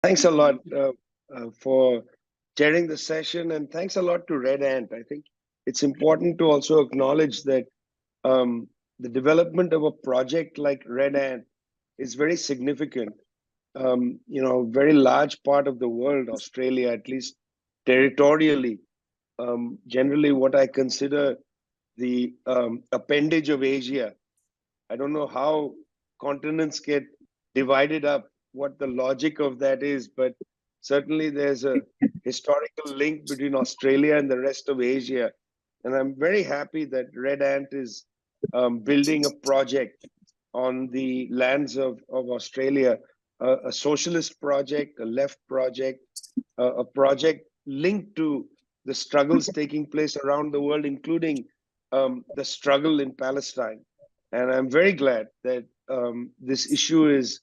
Thanks a lot for chairing the session, and thanks a lot to Red Ant. I think it's important to also acknowledge that the development of a project like Red Ant is very significant. Very large part of the world, Australia, at least territorially, generally what I consider the appendage of Asia. I don't know how continents get divided up, what the logic of that is, but certainly there's a historical link between Australia and the rest of Asia. And I'm very happy that Red Ant is building a project on the lands of Australia, a socialist project, a left project, a project linked to the struggles taking place around the world, including the struggle in Palestine. And I'm very glad that this issue is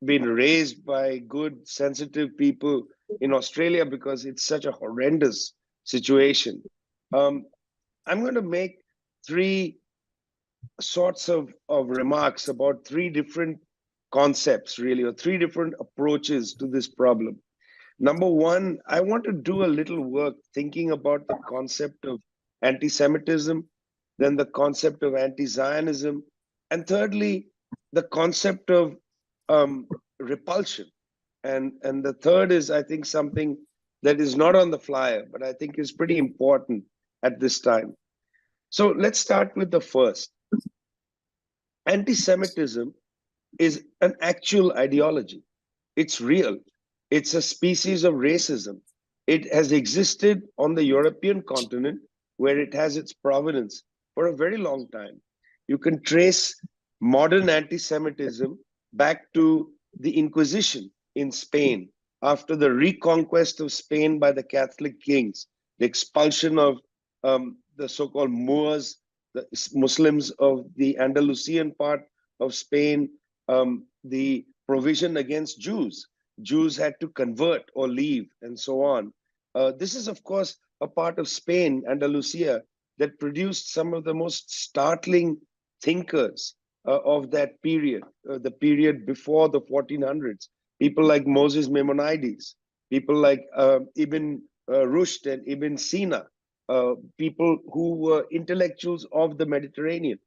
being raised by good, sensitive people in Australia because it's such a horrendous situation. I'm going to make three sorts of remarks about three different concepts, really, or three different approaches to this problem. Number one, I want to do a little work thinking about the concept of anti-Semitism, then the concept of anti-Zionism, and thirdly, the concept of repulsion. And the third is, I think, something that is not on the flyer, but I think is pretty important at this time. So let's start with the first. Anti-Semitism is an actual ideology. It's real. It's a species of racism. It has existed on the European continent where it has its provenance for a very long time. You can trace modern anti-Semitism back to the Inquisition in Spain after the reconquest of Spain by the Catholic kings, the expulsion of the so-called Moors, the Muslims of the Andalusian part of Spain, the provision against Jews. Jews had to convert or leave and so on. This is, of course, a part of Spain, Andalusia, that produced some of the most startling thinkers of that period, the period before the 1400s. People like Moses Maimonides, people like Ibn Rushd and Ibn Sina, people who were intellectuals of the Mediterranean.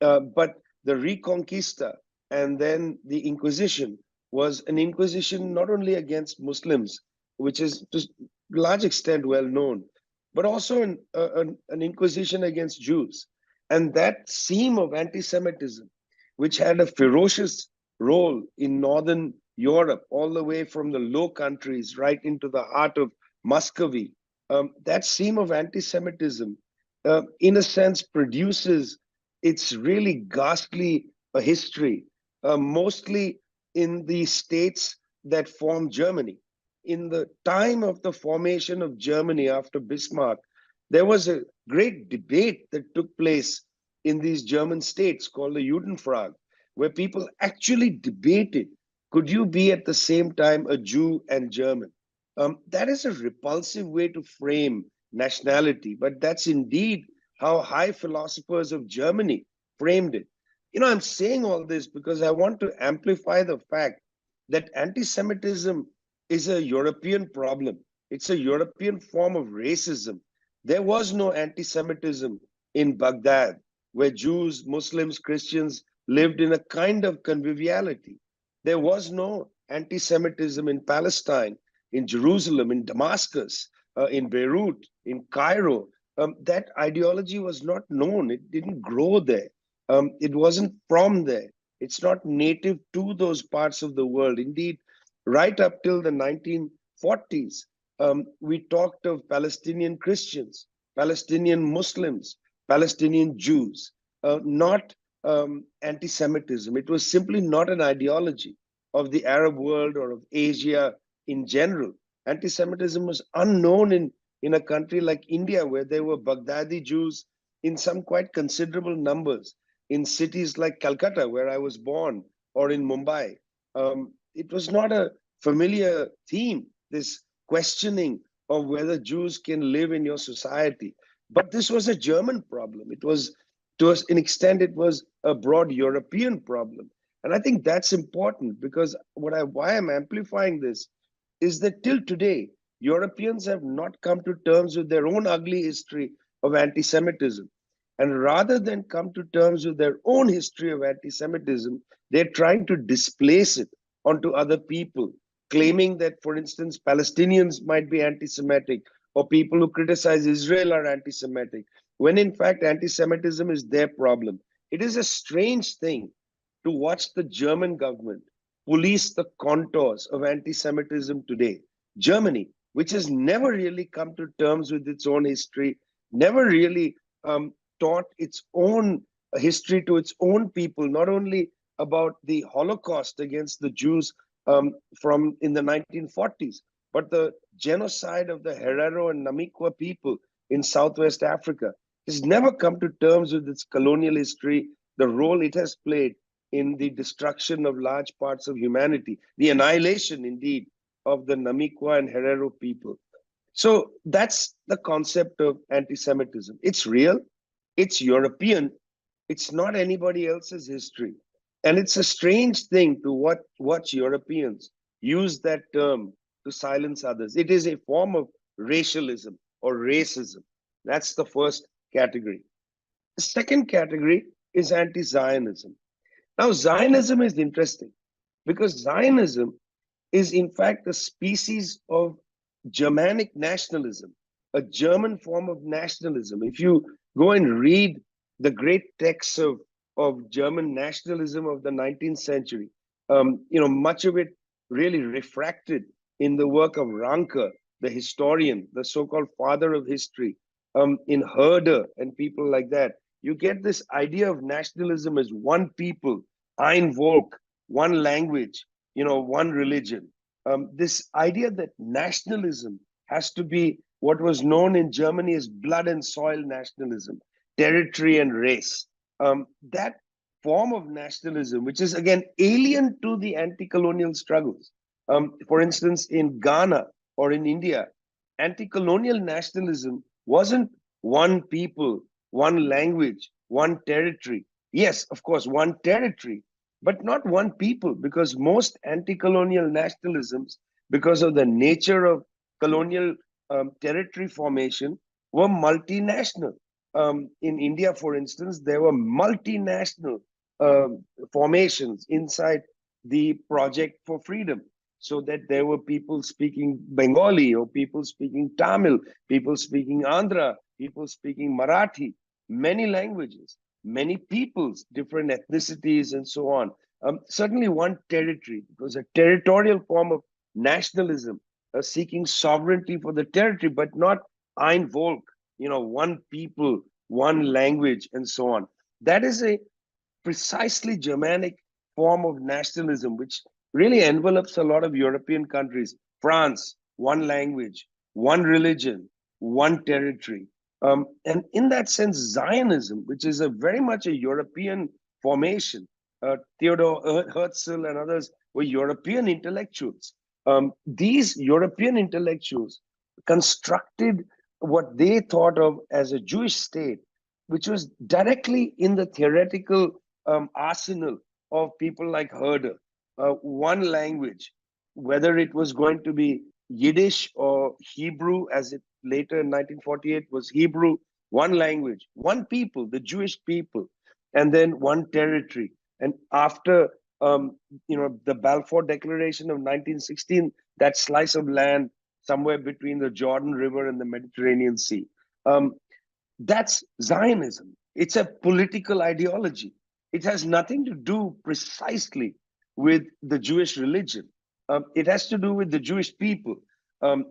But the Reconquista and then the Inquisition was an inquisition not only against Muslims, which is to a large extent well known, but also an inquisition against Jews. And that seam of anti-Semitism, which had a ferocious role in Northern Europe, all the way from the Low Countries right into the heart of Muscovy, that seam of anti-Semitism, in a sense, produces its really ghastly history, mostly in the states that form Germany. In the time of the formation of Germany after Bismarck, there was a great debate that took place in these German states called the Judenfrage, where people actually debated, could you be at the same time a Jew and German? That is a repulsive way to frame nationality, but that's indeed how high philosophers of Germany framed it. I'm saying all this because I want to amplify the fact that anti-Semitism is a European problem. It's a European form of racism. There was no anti-Semitism in Baghdad, where Jews, Muslims, Christians lived in a kind of conviviality. There was no anti-Semitism in Palestine, in Jerusalem, in Damascus, in Beirut, in Cairo. That ideology was not known. It didn't grow there. It wasn't from there. It's not native to those parts of the world. Indeed, right up till the 1940s, we talked of Palestinian Christians, Palestinian Muslims, Palestinian Jews, not anti-Semitism. It was simply not an ideology of the Arab world or of Asia in general. Anti-Semitism was unknown in a country like India, where there were Baghdadi Jews in some quite considerable numbers, in cities like Calcutta, where I was born, or in Mumbai. It was not a familiar theme, this questioning of whether Jews can live in your society. But this was a German problem. It was, to an extent, it was a broad European problem. And I think that's important because why I'm amplifying this is that till today, Europeans have not come to terms with their own ugly history of anti Semitism. And rather than come to terms with their own history of anti Semitism, they're trying to displace it onto other people, claiming that, for instance, Palestinians might be anti Semitic or people who criticize Israel are anti Semitic, when in fact anti Semitism is their problem. It is a strange thing to watch the German government police the contours of anti Semitism today. Germany, which has never really come to terms with its own history, never really taught its own history to its own people, not only about the Holocaust against the Jews from in the 1940s, but the genocide of the Herero and Namikwa people in Southwest Africa. Has never come to terms with its colonial history, the role it has played in the destruction of large parts of humanity, the annihilation, indeed, of the Namikwa and Herero people. So that's the concept of anti Semitism. It's real, it's European, it's not anybody else's history. And it's a strange thing to watch Europeans use that term to silence others. It is a form of racialism or racism. That's the first category. The second category is anti Zionism. Now, Zionism is interesting because Zionism is, in fact, a species of Germanic nationalism, a German form of nationalism. If you go and read the great texts of German nationalism of the 19th century, much of it really refracted in the work of Ranke, the historian, the so-called father of history, in Herder and people like that. You get this idea of nationalism as one people, ein Volk, one language, one religion. This idea that nationalism has to be what was known in Germany as blood and soil nationalism, territory and race. That form of nationalism, which is again alien to the anti colonial struggles. For instance, in Ghana or in India, anti colonial nationalism wasn't one people, one language, one territory. Yes, of course, one territory, but not one people, because most anti colonial nationalisms, because of the nature of colonial territory formation, were multinational. In India, for instance, there were multinational formations inside the Project for Freedom, so that there were people speaking Bengali or people speaking Tamil, people speaking Andhra, people speaking Marathi, many languages, many peoples, different ethnicities, and so on. Certainly, one territory, because a territorial form of nationalism, seeking sovereignty for the territory, but not ein Volk, one people, one language, and so on. That is a precisely Germanic form of nationalism, which really envelops a lot of European countries. France, one language, one religion, one territory. And in that sense, Zionism, which is a very much a European formation, Theodor Herzl and others were European intellectuals. These European intellectuals constructed what they thought of as a Jewish state, which was directly in the theoretical arsenal of people like Herder. One language, whether it was going to be Yiddish or Hebrew, as it later in 1948 was Hebrew, one language, one people, the Jewish people, and then one territory. And after the Balfour Declaration of 1916, that slice of land somewhere between the Jordan River and the Mediterranean Sea. That's Zionism. It's a political ideology. It has nothing to do precisely with the Jewish religion. It has to do with the Jewish people,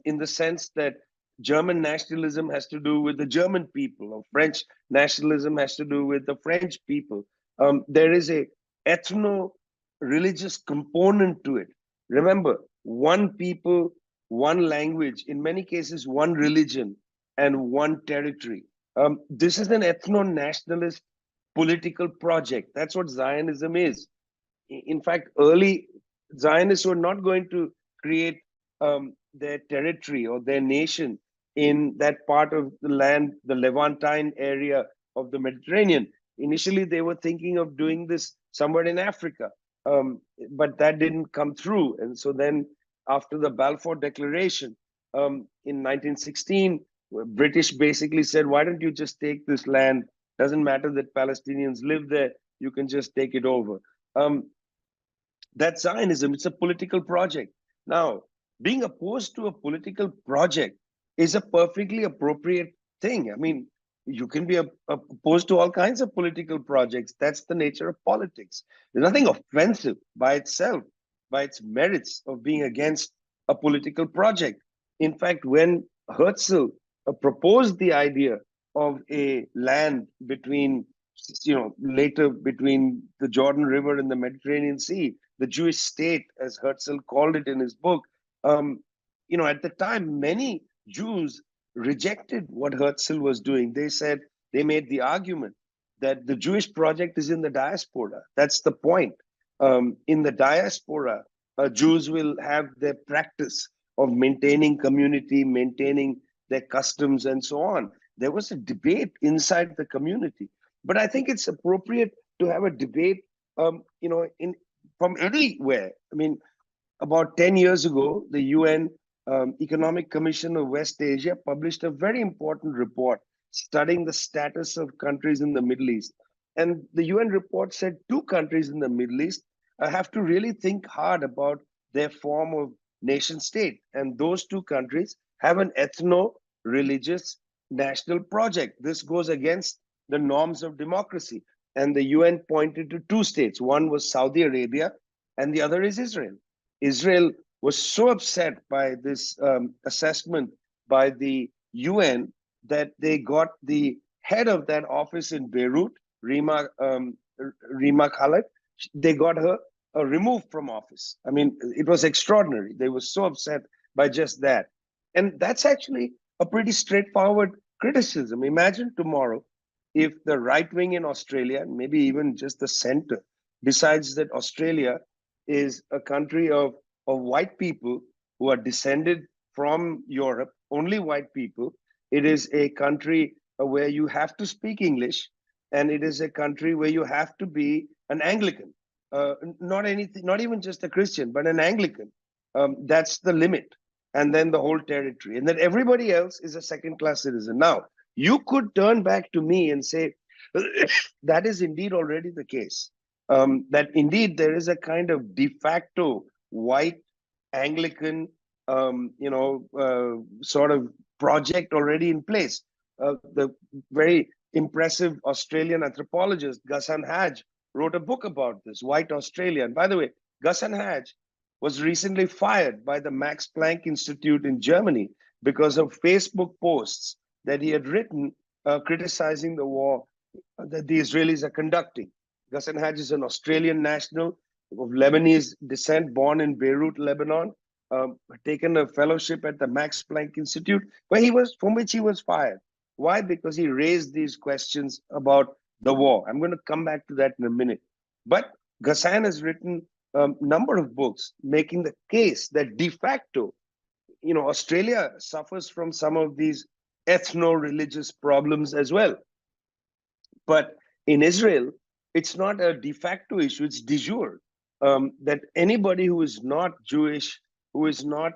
in the sense that German nationalism has to do with the German people, or French nationalism has to do with the French people. There is a ethno-religious component to it. Remember, one people, one language, in many cases, one religion and one territory. This is an ethno-nationalist political project. That's what Zionism is. In fact, early Zionists were not going to create their territory or their nation in that part of the land, the Levantine area of the Mediterranean. Initially, they were thinking of doing this somewhere in Africa, but that didn't come through. And so then after the Balfour Declaration in 1916, British basically said, why don't you just take this land? Doesn't matter that Palestinians live there, you can just take it over. Um, that's Zionism. It's a political project. Now, being opposed to a political project is a perfectly appropriate thing. I mean, you can be opposed to all kinds of political projects. That's the nature of politics. There's nothing offensive by itself, by its merits of being against a political project. In fact, when Herzl proposed the idea of a land between, later between the Jordan River and the Mediterranean Sea, the Jewish state, as Herzl called it in his book. At the time, many Jews rejected what Herzl was doing. They said, they made the argument that the Jewish project is in the diaspora. That's the point. In the diaspora, Jews will have their practice of maintaining community, maintaining their customs, and so on. There was a debate inside the community. But I think it's appropriate to have a debate, from anywhere. I mean, about 10 years ago, the UN Economic Commission of West Asia published a very important report studying the status of countries in the Middle East. And the UN report said two countries in the Middle East have to really think hard about their form of nation state. And those two countries have an ethno religious national project. This goes against the norms of democracy. And the UN pointed to two states. One was Saudi Arabia, and the other is Israel. Israel was so upset by this assessment by the UN that they got the head of that office in Beirut, Rima Khaled, they got her removed from office. I mean, it was extraordinary. They were so upset by just that. And that's actually a pretty straightforward criticism. Imagine tomorrow if the right wing in Australia, maybe even just the center, decides that Australia is a country of white people who are descended from Europe, only white people. It is a country where you have to speak English, and it is a country where you have to be an Anglican, not anything, not even just a Christian, but an Anglican. That's the limit, and then the whole territory, and then everybody else is a second-class citizen. Now, you could turn back to me and say that is indeed already the case. That indeed there is a kind of de facto white Anglican, sort of project already in place. The very impressive Australian anthropologist Ghassan Hadj wrote a book about this, White Australia. And by the way, Ghassan Hadj was recently fired by the Max Planck Institute in Germany because of Facebook posts that he had written criticizing the war that the Israelis are conducting. Ghassan Hadj is an Australian national of Lebanese descent, born in Beirut, Lebanon, taken a fellowship at the Max Planck Institute, from which he was fired. Why? Because he raised these questions about the war. I'm going to come back to that in a minute. But Ghassan has written a number of books making the case that de facto, Australia suffers from some of these ethno-religious problems as well. But in Israel, it's not a de facto issue, it's de jure. That anybody who is not Jewish, who is not,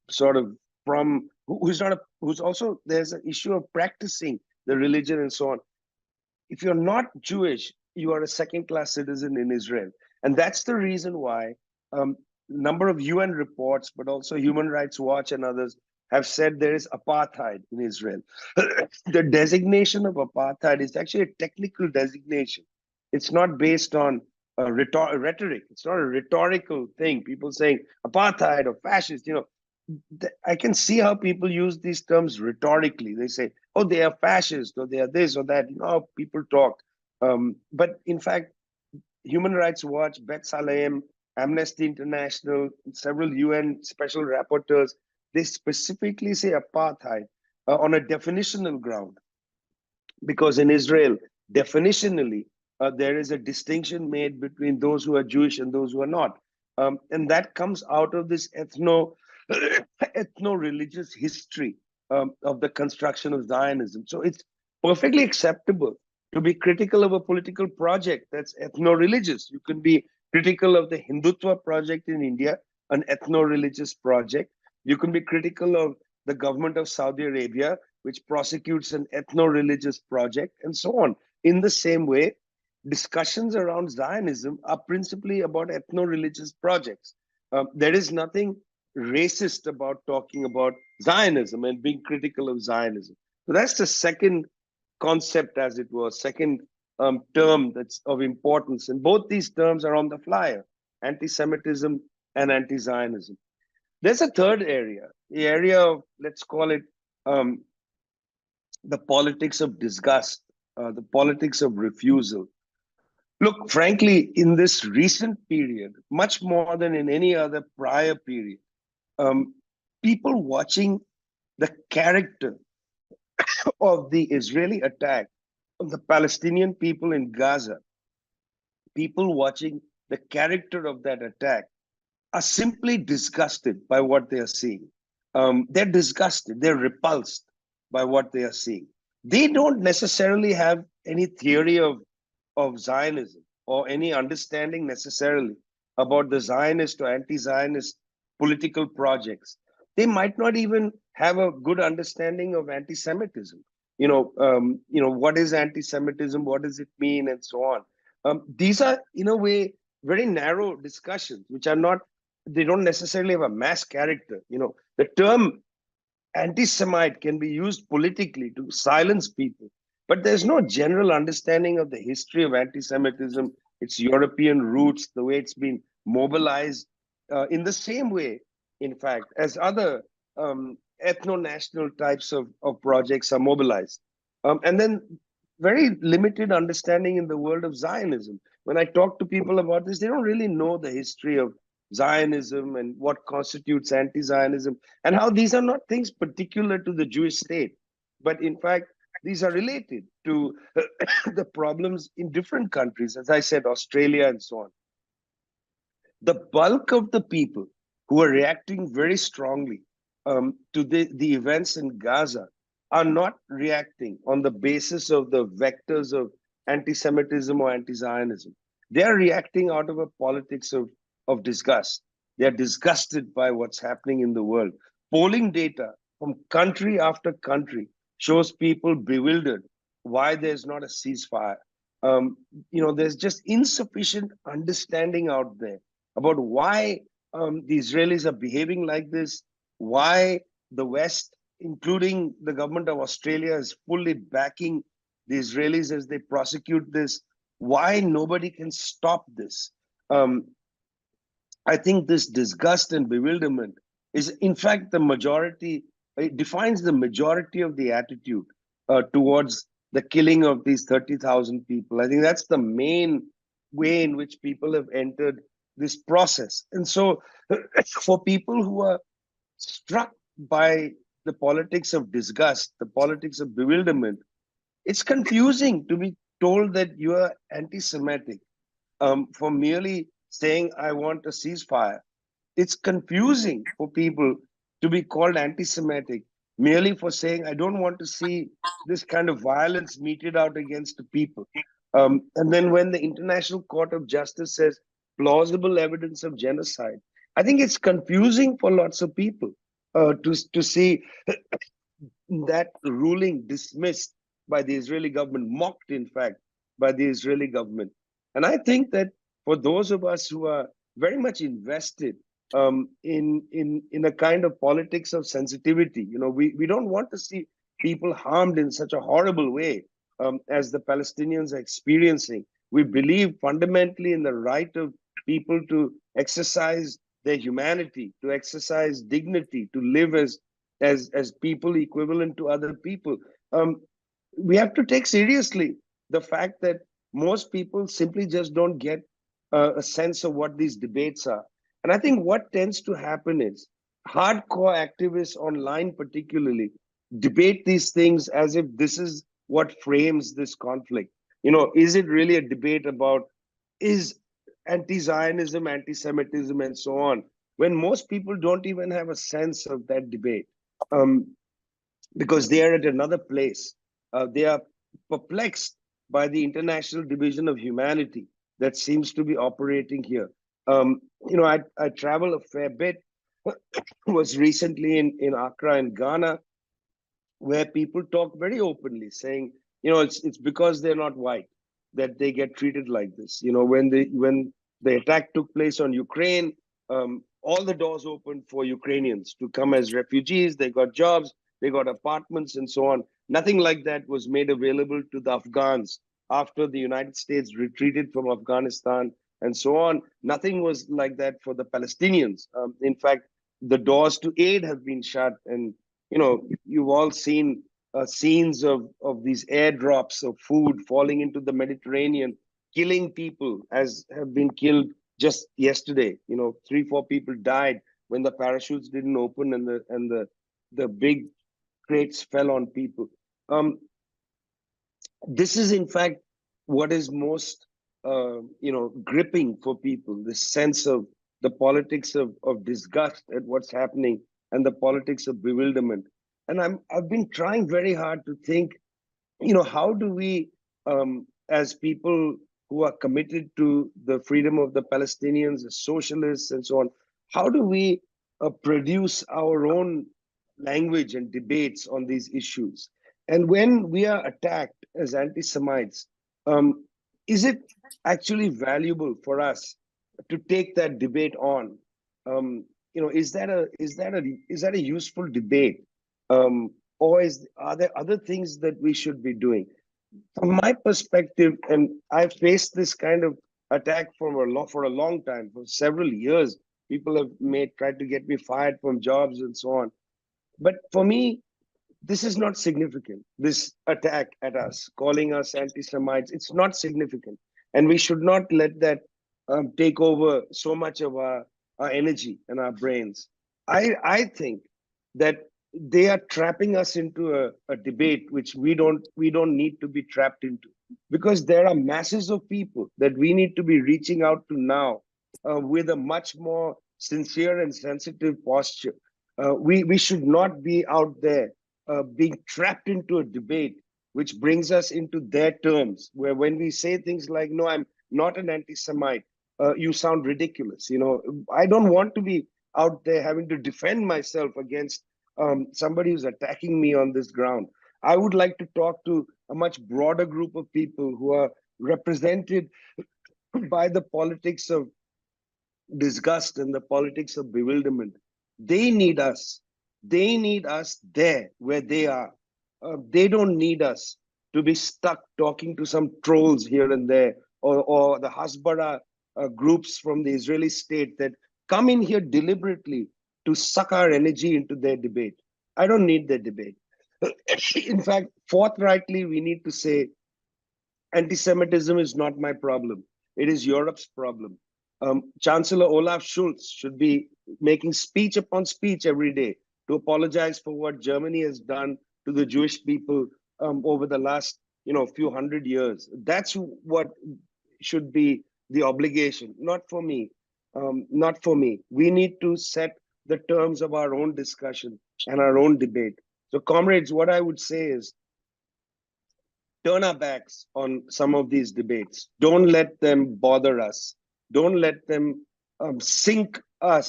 sort of from, who's also, there's an issue of practicing the religion and so on. If you're not Jewish, you are a second-class citizen in Israel. And that's the reason why number of UN reports, but also Human Rights Watch and others have said there is apartheid in Israel. The designation of apartheid is actually a technical designation. It's not based on rhetoric. It's not a rhetorical thing. People saying apartheid or fascist, I can see how people use these terms rhetorically. They say, oh, they are fascist, or they are this or that. You know how people talk. But in fact, Human Rights Watch, B'Tselem, Amnesty International, several UN special rapporteurs, they specifically say apartheid on a definitional ground. Because in Israel, definitionally, there is a distinction made between those who are Jewish and those who are not. And that comes out of this ethno-religious history of the construction of Zionism. So it's perfectly acceptable to be critical of a political project that's ethno-religious. You can be critical of the Hindutva project in India, an ethno-religious project. You can be critical of the government of Saudi Arabia, which prosecutes an ethno-religious project, and so on. In the same way, discussions around Zionism are principally about ethno-religious projects. There is nothing racist about talking about Zionism and being critical of Zionism. So that's the second concept, as it was, second term that's of importance. And both these terms are on the flyer: anti Semitism and anti Zionism. There's a third area, the area of, let's call it, um, the politics of disgust, the politics of refusal. Look, frankly, in this recent period, much more than in any other prior period, um, people watching the character of the Israeli attack on the Palestinian people in Gaza, people watching the character of that attack are simply disgusted by what they are seeing. They're disgusted, they're repulsed by what they are seeing. They don't necessarily have any theory of Zionism or any understanding necessarily about the Zionist or anti Zionist political projects. They might not even have a good understanding of anti Semitism. What is anti Semitism? What does it mean? And so on. These are, in a way, very narrow discussions, which are not, they don't necessarily have a mass character. The term anti-Semite can be used politically to silence people, but there's no general understanding of the history of anti-Semitism, its European roots, the way it's been mobilized, in the same way, in fact, as other ethno-national types of projects are mobilized. And then very limited understanding in the world of Zionism. When I talk to people about this, they don't really know the history of Zionism and what constitutes anti Zionism, and how these are not things particular to the Jewish state, but in fact, these are related to the problems in different countries, as I said, Australia and so on. The bulk of the people who are reacting very strongly to the events in Gaza are not reacting on the basis of the vectors of anti Semitism or anti Zionism. They are reacting out of a politics of disgust. They are disgusted by what's happening in the world. Polling data from country after country shows people bewildered why there's not a ceasefire. Um, there's just insufficient understanding out there about why the Israelis are behaving like this, why the West, including the government of Australia, is fully backing the Israelis as they prosecute this, why nobody can stop this. Um, I think this disgust and bewilderment is, in fact, the majority, it defines the majority of the attitude towards the killing of these 30,000 people. I think that's the main way in which people have entered this process. And so, for people who are struck by the politics of disgust, the politics of bewilderment, it's confusing to be told that you are anti Semitic for merely saying, I want a ceasefire. It's confusing for people to be called anti Semitic merely for saying, I don't want to see this kind of violence meted out against the people. And then when the International Court of Justice says plausible evidence of genocide, I think it's confusing for lots of people to see that ruling dismissed by the Israeli government, mocked, in fact, by the Israeli government. And I think that for those of us who are very much invested in a kind of politics of sensitivity, we don't want to see people harmed in such a horrible way as the Palestinians are experiencing. We believe fundamentally in the right of people to exercise their humanity, to exercise dignity, to live as people equivalent to other people. Um, we have to take seriously the fact that most people simply just don't get a sense of what these debates are. And I think what tends to happen is hardcore activists online, particularly, debate these things as if this is what frames this conflict. Is it really a debate about is anti Zionism, anti Semitism, and so on, when most people don't even have a sense of that debate? Um, because they are at another place. They are perplexed by the International Division of Humanity, that seems to be operating here. I travel a fair bit. Was recently in Accra in Ghana, where people talk very openly, saying, it's because they're not white that they get treated like this. When the attack took place on Ukraine, all the doors opened for Ukrainians to come as refugees. They got jobs, they got apartments, and so on. Nothing like that was made available to the Afghans after the United States retreated from Afghanistan and so on. Nothing was like that for the Palestinians. In fact, the doors to aid have been shut, and you've all seen scenes of these airdrops of food falling into the Mediterranean, killing people, as have been killed just yesterday. 3, 4 people died when the parachutes didn't open, and the big crates fell on people. This is, in fact, what is most gripping for people, this sense of the politics of disgust at what's happening, and the politics of bewilderment. And I've been trying very hard to think, how do we, as people who are committed to the freedom of the Palestinians, as socialists and so on, how do we produce our own language and debates on these issues? And when we are attacked as anti-Semites, is it actually valuable for us to take that debate on? Is that a useful debate, or are there other things that we should be doing? From my perspective, and I've faced this kind of attack for a long time, for several years. People have tried to get me fired from jobs and so on. But for me, this is not significant. This attack at us, calling us anti-Semites, it's not significant. And we should not let that take over so much of our energy and our brains. I think that they are trapping us into a debate which we don't need to be trapped into, because there are masses of people that we need to be reaching out to now with a much more sincere and sensitive posture. We should not be out there being trapped into a debate which brings us into their terms, where when we say things like, no, I'm not an anti-Semite, you sound ridiculous. I don't want to be out there having to defend myself against somebody who's attacking me on this ground. I would like to talk to a much broader group of people who are represented by the politics of disgust and the politics of bewilderment. They need us. They need us there where they are. They don't need us to be stuck talking to some trolls here and there, or the Hasbara groups from the Israeli state that come in here deliberately to suck our energy into their debate. I don't need their debate. In fact, forthrightly, we need to say anti-Semitism is not my problem. It is Europe's problem. Chancellor Olaf Scholz should be making speech upon speech every day to apologize for what Germany has done to the Jewish people over the last few hundred years. That's what should be the obligation, not for me. Not for me. We need to set the terms of our own discussion and our own debate. So, comrades, what I would say is turn our backs on some of these debates. Don't let them bother us. Don't let them sink our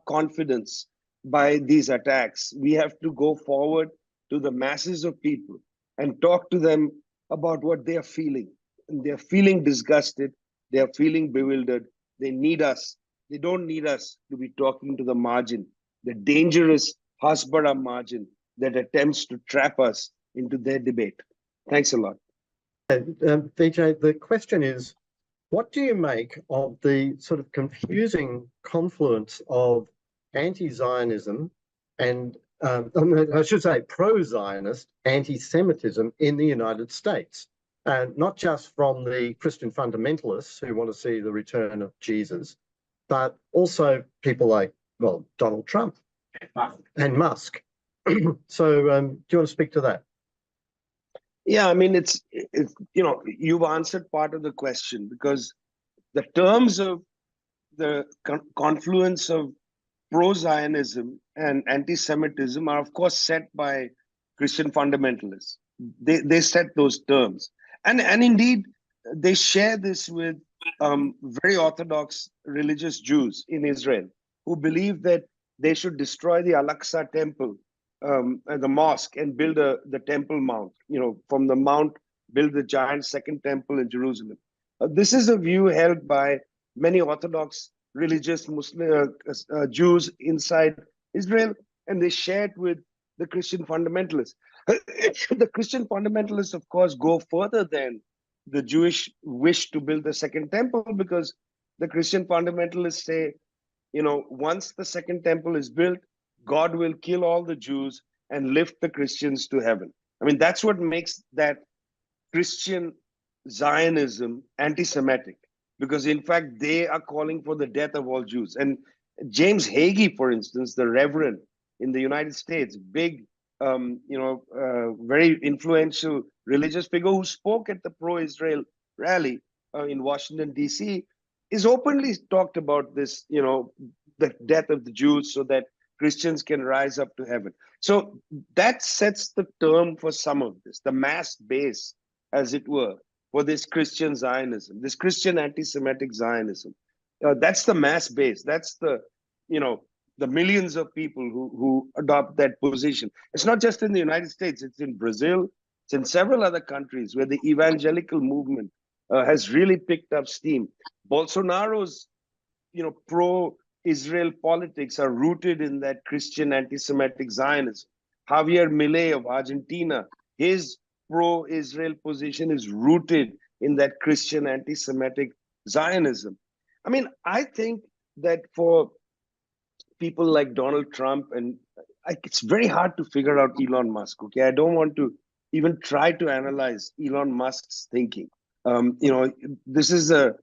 confidence by these attacks. We have to go forward to the masses of people and talk to them about what they are feeling. And they're feeling disgusted. They're feeling bewildered. They need us. They don't need us to be talking to the margin, the dangerous Hasbara margin that attempts to trap us into their debate. Thanks a lot. Vijay, the question is, what do you make of the sort of confusing confluence of anti-Zionism and, I should say, pro-Zionist anti-Semitism in the United States? And not just from the Christian fundamentalists who want to see the return of Jesus, but also people like, well, Donald Trump and Musk. So do you want to speak to that? Yeah, I mean, it's you've answered part of the question, because the terms of the confluence of pro-Zionism and anti-Semitism are, of course, set by Christian fundamentalists. They set those terms, and indeed they share this with very orthodox religious Jews in Israel who believe that they should destroy the Al-Aqsa temple, and the mosque, and build the Temple Mount. From the mount, build the giant second temple in Jerusalem. This is a view held by many Orthodox religious Muslim Jews inside Israel, and they share it with the Christian fundamentalists. The Christian fundamentalists, of course, go further than the Jewish wish to build the second temple, because the Christian fundamentalists say, once the second temple is built, God will kill all the Jews and lift the Christians to heaven. I mean, that's what makes that Christian Zionism anti-Semitic, because in fact they are calling for the death of all Jews. And James Hagee, for instance, the Reverend in the United States, big, very influential religious figure who spoke at the pro-Israel rally in Washington D.C., is openly talked about this, the death of the Jews, so that Christians can rise up to heaven. So that sets the term for some of this, the mass base, as it were, for this Christian Zionism, this Christian anti-Semitic Zionism. That's the mass base. That's the millions of people who adopt that position. It's not just in the United States. It's in Brazil. It's in several other countries where the evangelical movement has really picked up steam. Bolsonaro's, pro-Israel politics are rooted in that Christian anti-Semitic Zionism. Javier Milei of Argentina, his pro-Israel position is rooted in that Christian anti-Semitic Zionism. I mean, I think that for people like Donald Trump, and it's very hard to figure out Elon Musk. Okay, I don't want to even try to analyze Elon Musk's thinking. This is a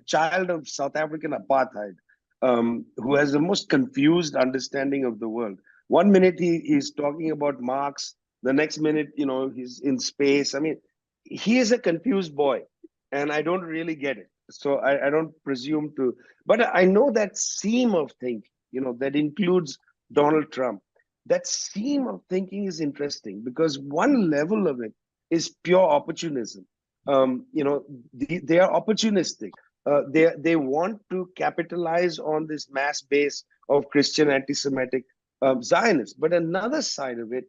child of South African apartheid, who has the most confused understanding of the world. One minute he's talking about Marx, the next minute, he's in space. I mean, he is a confused boy, and I don't really get it. So I don't presume to, but I know that seam of thinking, that includes Donald Trump. That seam of thinking is interesting because one level of it is pure opportunism. They are opportunistic. They want to capitalize on this mass base of Christian anti-Semitic Zionists. But another side of it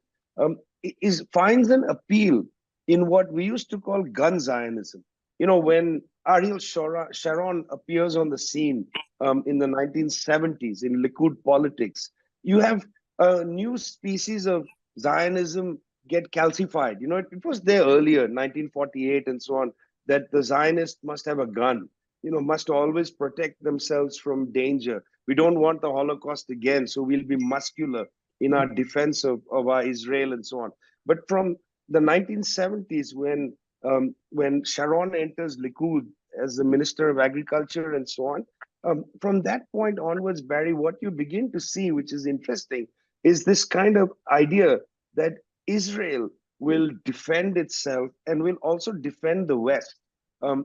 finds an appeal in what we used to call gun Zionism. When Ariel Sharon appears on the scene in the 1970s in Likud politics, you have a new species of Zionism get calcified. It was there earlier, 1948 and so on, that the Zionists must have a gun, must always protect themselves from danger. We don't want the Holocaust again, so we'll be muscular in our defense of our Israel and so on. But from the 1970s, when Sharon enters Likud as the Minister of Agriculture and so on, from that point onwards, Barry, what you begin to see, which is interesting, is this kind of idea that Israel will defend itself and will also defend the West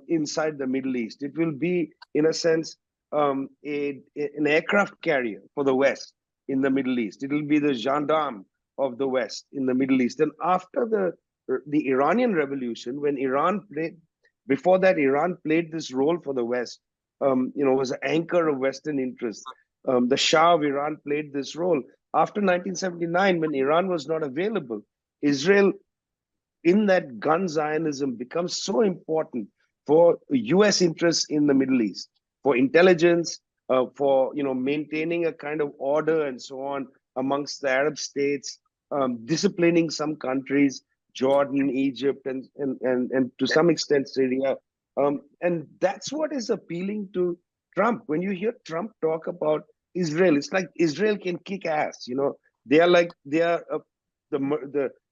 inside the Middle East. It will be, in a sense, an aircraft carrier for the West in the Middle East. It will be the gendarme of the West in the Middle East. And after the Iranian Revolution, when before that, Iran played this role for the West, was an anchor of Western interests. The Shah of Iran played this role. After 1979, when Iran was not available, Israel, in that gun Zionism, becomes so important for US interests in the Middle East, for intelligence, for maintaining a kind of order and so on amongst the Arab states, disciplining some countries, Jordan, Egypt, and to some extent Syria. And that's what is appealing to Trump. When you hear Trump talk about Israel, it's like Israel can kick ass. The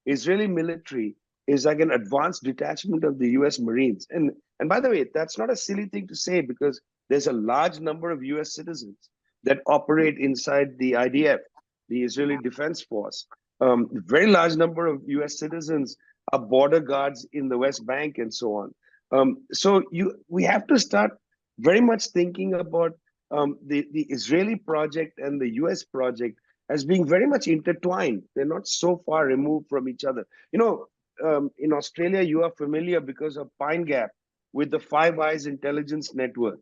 Israeli military is like an advanced detachment of the US Marines. And by the way, that's not a silly thing to say, because there's a large number of US citizens that operate inside the IDF, the Israeli Defense Force. Very large number of US citizens are border guards in the West Bank and so on. We have to start very much thinking about the Israeli project and the US project as being very much intertwined. They're not so far removed from each other. In Australia, you are familiar because of Pine Gap, with the Five Eyes intelligence network.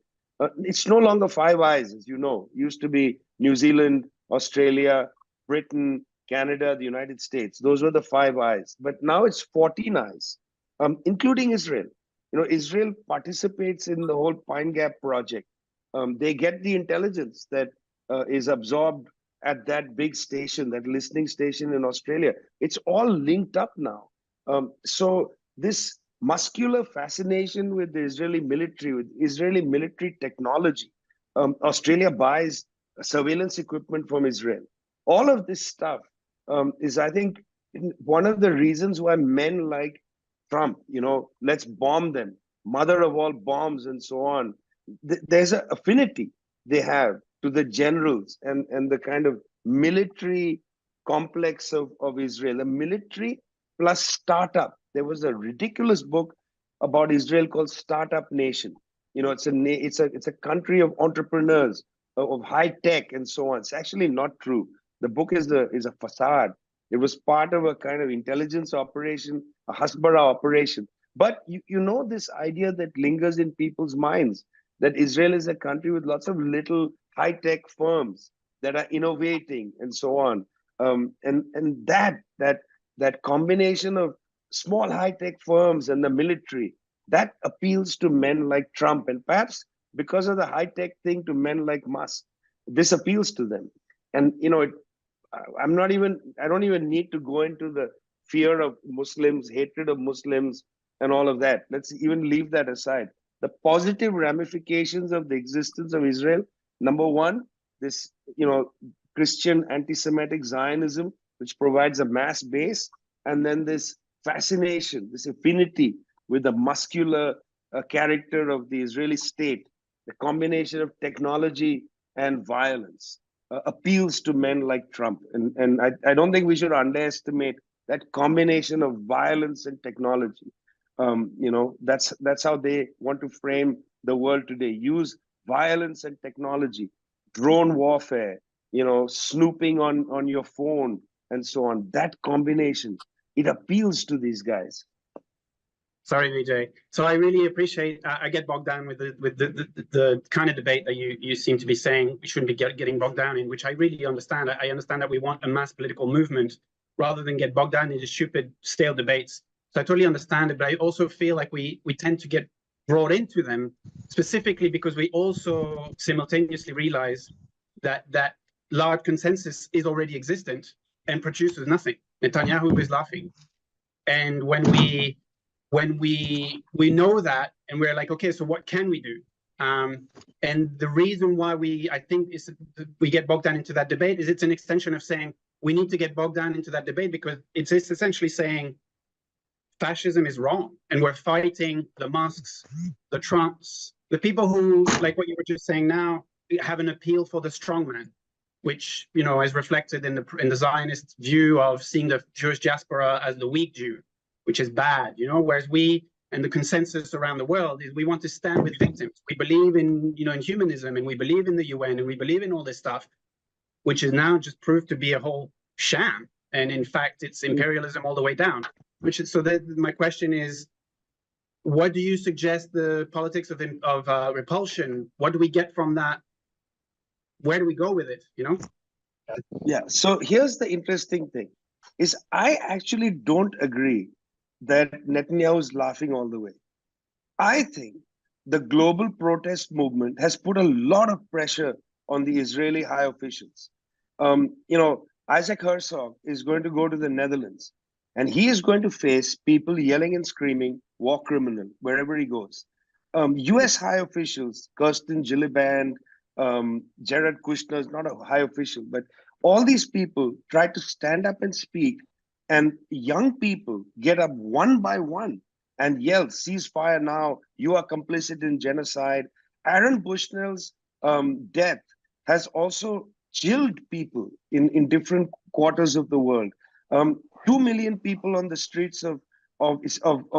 It's no longer Five Eyes, as you know. It used to be New Zealand, Australia, Britain, Canada, the United States. Those were the Five Eyes. But now it's 14 eyes, including Israel. Israel participates in the whole Pine Gap project. They get the intelligence that is absorbed at that big station, that listening station in Australia. It's all linked up now. So this muscular fascination with the Israeli military, with Israeli military technology, Australia buys surveillance equipment from Israel. All of this stuff is, I think, one of the reasons why men like Trump, let's bomb them, mother of all bombs, and so on. There's an affinity they have to the generals and the kind of military complex of Israel, a military plus startup. There was a ridiculous book about Israel called Startup Nation. It's a country of entrepreneurs, of high tech and so on. It's actually not true. The book is a facade. It was part of a kind of intelligence operation, a Hasbara operation. But you know this idea that lingers in people's minds, that Israel is a country with lots of little high tech firms that are innovating and so on. And that combination of small high tech firms and the military, that appeals to men like Trump, and perhaps because of the high tech thing, to men like Musk. This appeals to them, and I don't even need to go into the fear of Muslims, hatred of Muslims, and all of that. Let's even leave that aside. The positive ramifications of the existence of Israel: number one, this, Christian anti-Semitic Zionism, which provides a mass base, and then this fascination, this affinity with the muscular character of the Israeli state, the combination of technology and violence appeals to men like Trump. And I don't think we should underestimate that combination of violence and technology. That's how they want to frame the world today. Use violence and technology, drone warfare, snooping on your phone and so on. That combination, it appeals to these guys. Sorry, Vijay. So I really appreciate. I get bogged down with the kind of debate that you seem to be saying we shouldn't be getting bogged down in, which I really understand. I understand that we want a mass political movement rather than get bogged down into stupid, stale debates. So I totally understand it, but I also feel like we tend to get brought into them specifically because we also simultaneously realize that large consensus is already existent and produces nothing. Netanyahu is laughing, and when we know that, and we're like, okay, so what can we do? And the reason why I think we get bogged down into that debate is it's an extension of saying we need to get bogged down into that debate because it's essentially saying fascism is wrong, and we're fighting the Musks, the Trumps, the people who, like what you were just saying now, have an appeal for the strongman, which is reflected in the Zionist view of seeing the Jewish diaspora as the weak Jew, which is bad, whereas we and the consensus around the world is we want to stand with victims. We believe in humanism, and we believe in the UN, and we believe in all this stuff, which is now just proved to be a whole sham. And in fact, it's imperialism all the way down. My question is, what do you suggest the politics of repulsion? What do we get from that? Where do we go with it? Yeah. So here's the interesting thing: is I actually don't agree that Netanyahu is laughing all the way. I think the global protest movement has put a lot of pressure on the Israeli high officials. Isaac Herzog is going to go to the Netherlands, and he is going to face people yelling and screaming, war criminal, wherever he goes. US high officials, Kirsten Gillibrand, Jared Kushner is not a high official, but all these people try to stand up and speak, and young people get up one by one and yell, ceasefire now, you are complicit in genocide. Aaron Bushnell's death has also chilled people in different quarters of the world. 2 million people on the streets of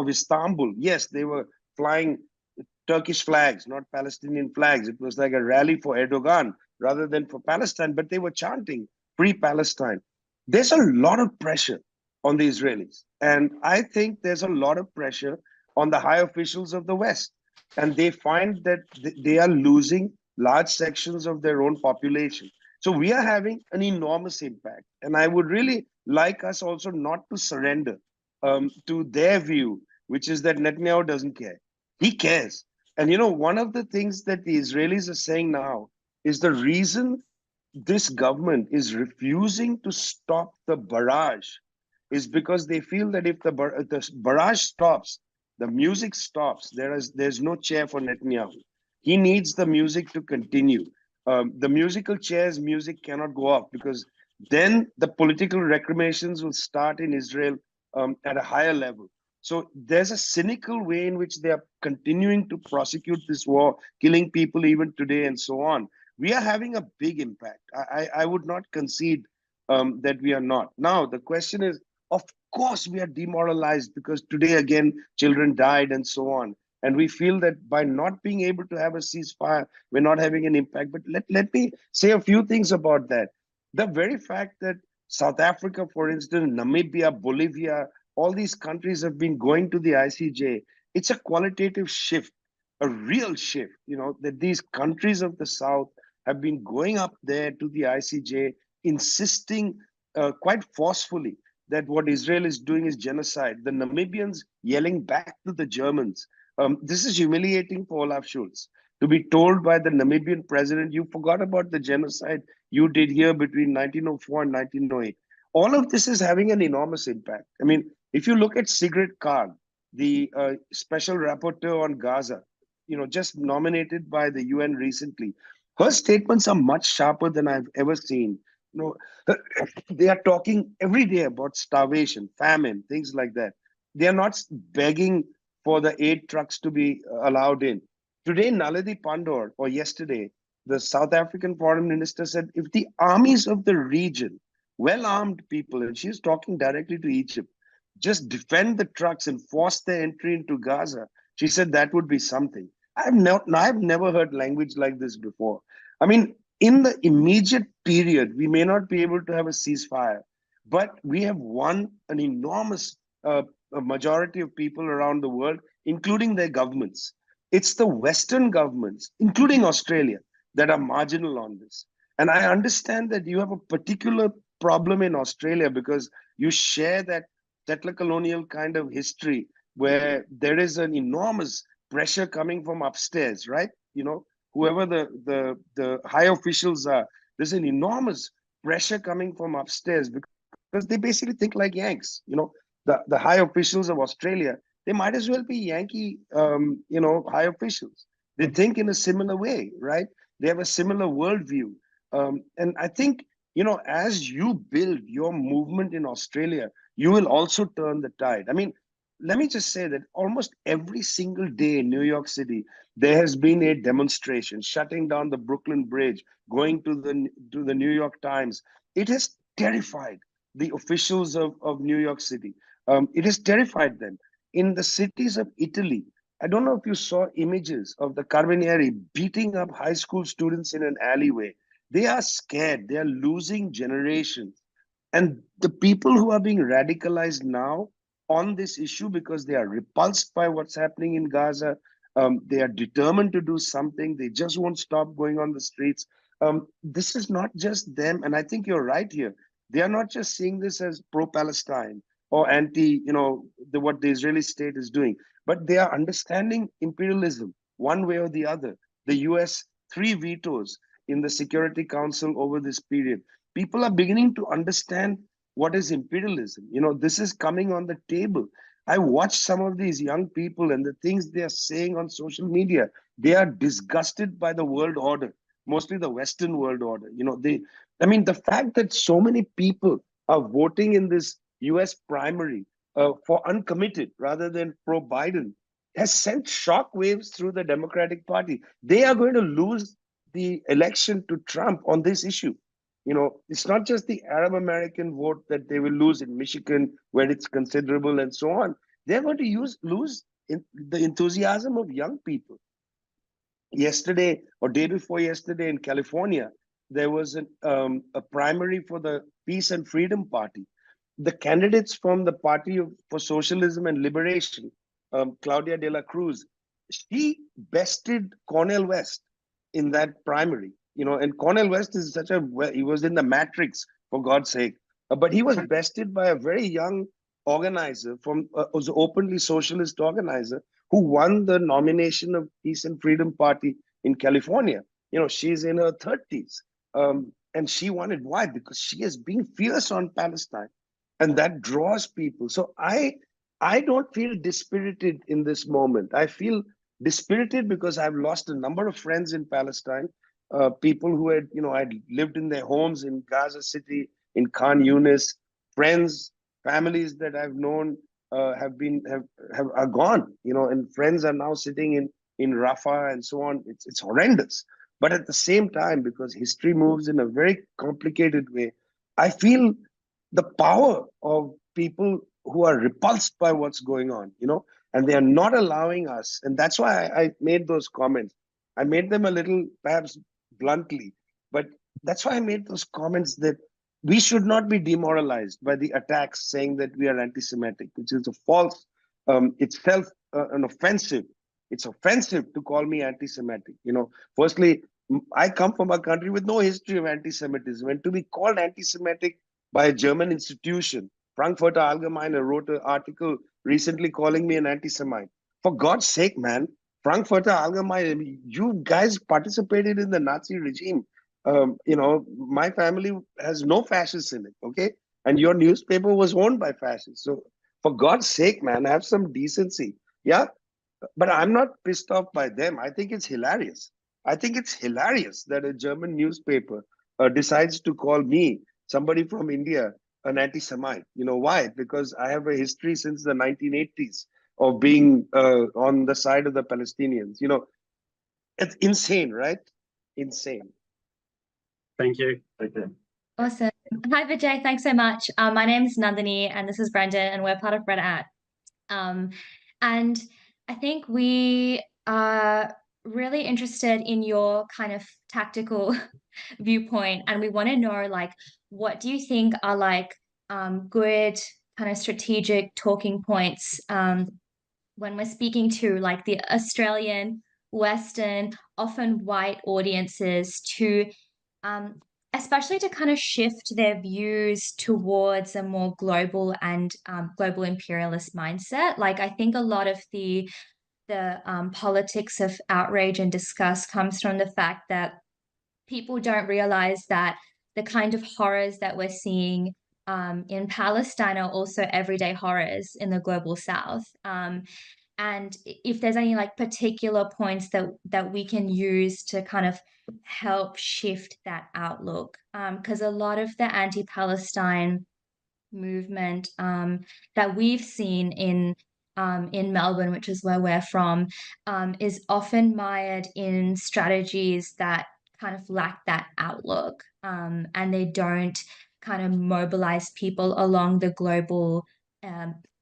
Istanbul. Yes, they were flying Turkish flags, not Palestinian flags. It was like a rally for Erdogan rather than for Palestine, but they were chanting free Palestine. There's a lot of pressure on the Israelis. And I think there's a lot of pressure on the high officials of the West. and they find that they are losing large sections of their own population. So we are having an enormous impact. And I would really like us also not to surrender to their view, which is that Netanyahu doesn't care. He cares. And one of the things that the Israelis are saying now is the reason this government is refusing to stop the barrage is because they feel that if the barrage stops, the music stops. There's no chair for Netanyahu. He needs the music to continue. The musical chairs music cannot go off because then the political recriminations will start in Israel at a higher level. So there's a cynical way in which they are continuing to prosecute this war, killing people even today, and so on. We are having a big impact. I would not concede that we are not. Now, the question is, of course, we are demoralized because today again, children died and so on. And we feel that by not being able to have a ceasefire, we're not having an impact. But let me say a few things about that. The very fact that South Africa, for instance, Namibia, Bolivia, all these countries have been going to the ICJ, it's a qualitative shift, a real shift, that these countries of the South have been going up there to the ICJ, insisting quite forcefully that what Israel is doing is genocide. The Namibians yelling back to the Germans. This is humiliating for Olaf Scholz to be told by the Namibian president, you forgot about the genocide you did here between 1904 and 1908. All of this is having an enormous impact. I mean, if you look at Sigrid Kaag, the special rapporteur on Gaza, just nominated by the UN recently, her statements are much sharper than I've ever seen. They are talking every day about starvation, famine, things like that. They are not begging for the aid trucks to be allowed in. Today, Naledi Pandor, or yesterday, the South African foreign minister said if the armies of the region, well armed people, and she's talking directly to Egypt, just defend the trucks and force their entry into Gaza, she said that would be something. I've never heard language like this before. I mean, in the immediate period, we may not be able to have a ceasefire, but we have won an enormous a majority of people around the world, including their governments. It's the Western governments, including Australia, that are marginal on this. And I understand that you have a particular problem in Australia because you share that settler colonial kind of history where there is an enormous pressure coming from upstairs, right? Whoever the high officials are, there's an enormous pressure coming from upstairs because they basically think like Yanks. The high officials of Australia, they might as well be Yankee, high officials. They think in a similar way, right? They have a similar worldview. And I think, as you build your movement in Australia, you will also turn the tide. I mean, let me just say that almost every single day in New York City, there has been a demonstration shutting down the Brooklyn Bridge, going to the New York Times. It has terrified the officials of New York City. It has terrified them. In the cities of Italy, I don't know if you saw images of the Carabinieri beating up high school students in an alleyway. They are scared. They are losing generations. And the people who are being radicalized now on this issue because they are repulsed by what's happening in Gaza, they are determined to do something. They just won't stop going on the streets. This is not just them. And I think you're right here. They are not just seeing this as pro-Palestine or anti, what the Israeli state is doing, but they are understanding imperialism one way or the other. The US, 3 vetoes in the Security Council over this period. People are beginning to understand what is imperialism. This is coming on the table. I watch some of these young people and the things they are saying on social media. They are disgusted by the world order, mostly the Western world order. The fact that so many people are voting in this US primary for uncommitted rather than pro Biden has sent shock waves through the Democratic Party. They are going to lose the election to Trump on this issue. It's not just the Arab American vote that they will lose in Michigan, where it's considerable, and so on. They're going to lose the enthusiasm of young people. Yesterday or day before yesterday in California, there was a primary for the Peace and Freedom Party. The candidates from the Party for Socialism and Liberation, Claudia de la Cruz, she bested Cornel West in that primary, and Cornel West is he was in the Matrix, for God's sake. But he was bested by a very young organizer was an openly socialist organizer who won the nomination of Peace and Freedom Party in California. She's in her 30s. And she won it. Why? Because she is being fierce on Palestine. And that draws people. So I don't feel dispirited in this moment. I feel dispirited because I've lost a number of friends in Palestine, people who I'd lived in their homes in Gaza City, in Khan Yunis, friends, families that I've known are gone, and friends are now sitting in Rafah and so on. It's horrendous. But at the same time, because history moves in a very complicated way, I feel the power of people who are repulsed by what's going on, and they are not allowing us. And that's why I made those comments. I made them a little, perhaps bluntly, but that's why I made those comments that we should not be demoralized by the attacks saying that we are anti-Semitic, which is a false, itself an offensive. It's offensive to call me anti-Semitic. Firstly, I come from a country with no history of anti-Semitism, and to be called anti-Semitic by a German institution, Frankfurter Allgemeine wrote an article recently calling me an anti-Semite. For God's sake, man, Frankfurter Allgemeine, you guys participated in the Nazi regime. My family has no fascists in it, okay? And your newspaper was owned by fascists. So for God's sake, man, have some decency. Yeah, but I'm not pissed off by them. I think it's hilarious. I think it's hilarious that a German newspaper decides to call me, somebody from India, an anti-Semite. Why? Because I have a history since the 1980s of being on the side of the Palestinians. It's insane, right? Insane. Thank you. Okay. Awesome. Hi, Vijay. Thanks so much. My name is Nandini, and this is Brendan, and we're part of Red At. And I think we are really interested in your kind of tactical viewpoint, and we want to know, what do you think are good kind of strategic talking points when we're speaking to the Australian, Western, often white audiences to especially to kind of shift their views towards a more global and global imperialist mindset. I think a lot of the politics of outrage and disgust comes from the fact that people don't realize that the kind of horrors that we're seeing in Palestine are also everyday horrors in the global South. And if there's any particular points that we can use to kind of help shift that outlook, because a lot of the anti-Palestine movement that we've seen in Melbourne, which is where we're from, is often mired in strategies that kind of lack that outlook, and they don't kind of mobilize people along the global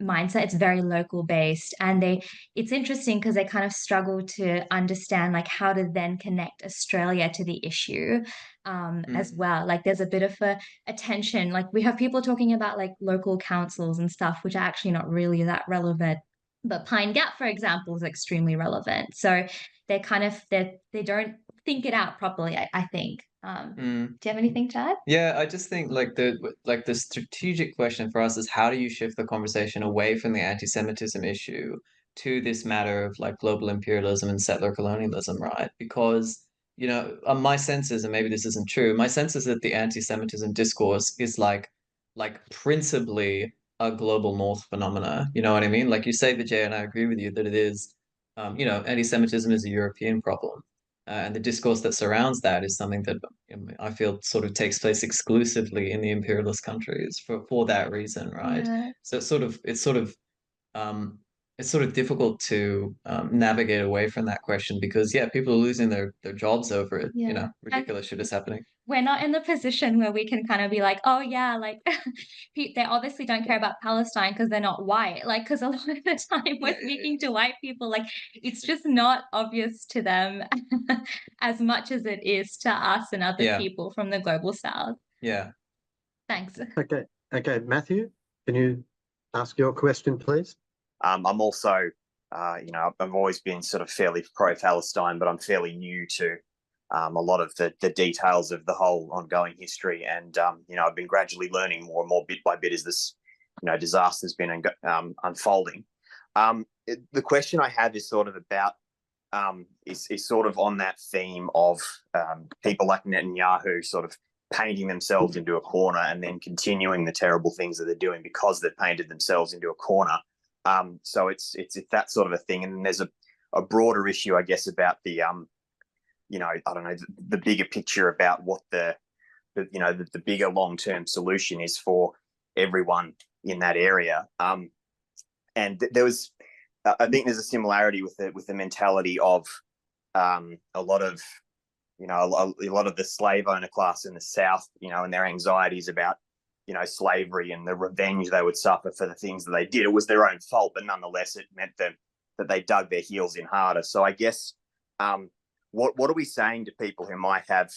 mindset. It's very local based, and it's interesting because they kind of struggle to understand how to then connect Australia to the issue as well. There's a bit of a tension. We have people talking about local councils and stuff, which are actually not really that relevant. But Pine Gap, for example, is extremely relevant. So they don't think it out properly, I think. Do you have anything to add? Yeah, I just think the strategic question for us is how do you shift the conversation away from the anti-Semitism issue to this matter of global imperialism and settler colonialism, right? Because my sense is, and maybe this isn't true, my sense is that the anti-Semitism discourse is like principally a global North phenomena. You know what I mean? Like you say, Vijay, and I agree with you that it is, anti-Semitism is a European problem. And the discourse that surrounds that is something that I feel sort of takes place exclusively in the imperialist countries for that reason, right? Yeah. So it's sort of difficult to navigate away from that question because people are losing their jobs over it. Yeah. Ridiculous shit is happening. We're not in the position where we can kind of be oh yeah, they obviously don't care about Palestine because they're not white. Because a lot of the time we're speaking to white people, it's just not obvious to them as much as it is to us and other people from the global South. Yeah. Thanks. Okay, Matthew, can you ask your question, please? I'm also You know, I've always been sort of fairly pro-Palestine, but I'm fairly new to a lot of the details of the whole ongoing history. And, you know, I've been gradually learning more and more bit by bit as this, you know, disaster has been unfolding. The question I have is sort of about, is sort of on that theme of people like Netanyahu sort of painting themselves into a corner and then continuing the terrible things that they're doing because they've painted themselves into a corner. So it's that sort of a thing. And then there's a broader issue, I guess, about the, you know, I don't know, the bigger picture about what you know, the bigger long-term solution is for everyone in that area. And there was, I think there's a similarity with the mentality of a lot of, you know, a lot of the slave owner class in the South, you know, and their anxieties about, you know, slavery and the revenge they would suffer for the things that they did. It was their own fault, but nonetheless, it meant that they dug their heels in harder. So I guess, what are we saying to people who might have,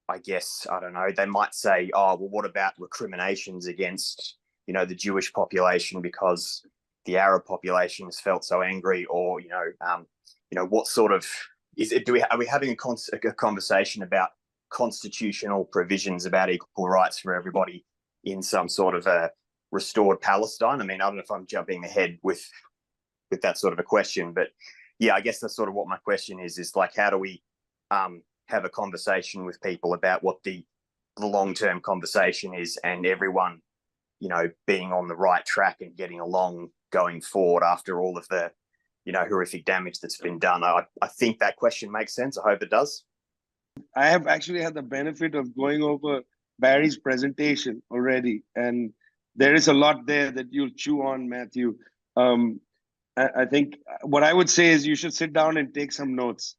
I guess, I don't know, they might say, oh, well, what about recriminations against, you know, the Jewish population because the Arab population has felt so angry, or, you know, what sort of, are we having a conversation about constitutional provisions about equal rights for everybody in some sort of a restored Palestine? I mean, I don't know if I'm jumping ahead with that sort of a question, but yeah, I guess that's sort of what my question is like, how do we have a conversation with people about what the long-term conversation is, and everyone, you know, being on the right track and getting along going forward after all of the, you know, horrific damage that's been done. I think that question makes sense. I hope it does. I have actually had the benefit of going over Barry's presentation already, and there is a lot there that you'll chew on, Matthew. I think what I would say is you should sit down and take some notes,